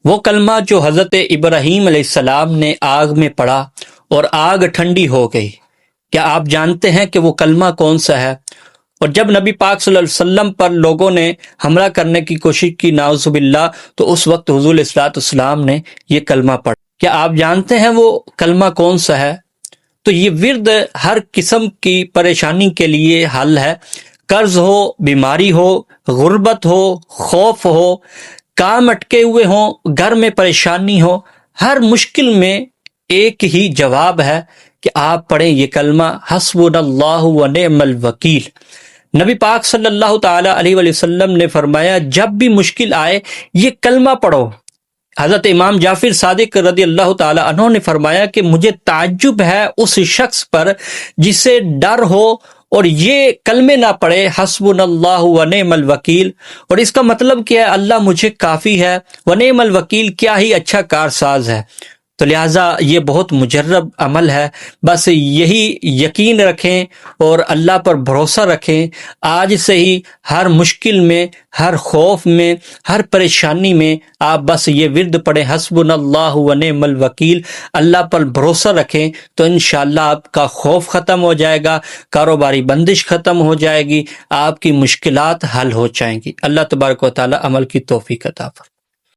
وہ کلمہ جو حضرت ابراہیم علیہ السلام نے آگ میں پڑھا اور آگ ٹھنڈی ہو گئی، کیا آپ جانتے ہیں کہ وہ کلمہ کون سا ہے؟ اور جب نبی پاک صلی اللہ علیہ وسلم پر لوگوں نے حملہ کرنے کی کوشش کی نعوذ باللہ، تو اس وقت حضور علیہ الصلوۃ والسلام نے یہ کلمہ پڑھا۔ کیا آپ جانتے ہیں وہ کلمہ کون سا ہے؟ تو یہ ورد ہر قسم کی پریشانی کے لیے حل ہے۔ قرض ہو، بیماری ہو، غربت ہو، خوف ہو، کام اٹکے ہوئے ہوں، گھر میں پریشانی ہو، ہر مشکل میں ایک ہی جواب ہے کہ آپ پڑھیں یہ کلمہ حسبنا اللہ و نعم الوکیل۔ نبی پاک صلی اللہ تعالی علیہ وآلہ وسلم نے فرمایا جب بھی مشکل آئے یہ کلمہ پڑھو۔ حضرت امام جعفر صادق رضی اللہ تعالی عنہ نے فرمایا کہ مجھے تعجب ہے اس شخص پر جسے ڈر ہو اور یہ کلمے نہ پڑھے حسبنا اللہ و نعم الوکیل۔ اور اس کا مطلب کیا ہے؟ اللہ مجھے کافی ہے، و نعم الوکیل، کیا ہی اچھا کارساز ہے۔ تو لہٰذا یہ بہت مجرب عمل ہے، بس یہی یقین رکھیں اور اللہ پر بھروسہ رکھیں۔ آج سے ہی ہر مشکل میں، ہر خوف میں، ہر پریشانی میں آپ بس یہ ورد پڑھیں حسبنا اللہ و نعم الوکیل، اللہ پر بھروسہ رکھیں، تو انشاءاللہ آپ کا خوف ختم ہو جائے گا، کاروباری بندش ختم ہو جائے گی، آپ کی مشکلات حل ہو جائیں گی۔ اللہ تبارک و تعالی عمل کی توفیق عطا فرمائے۔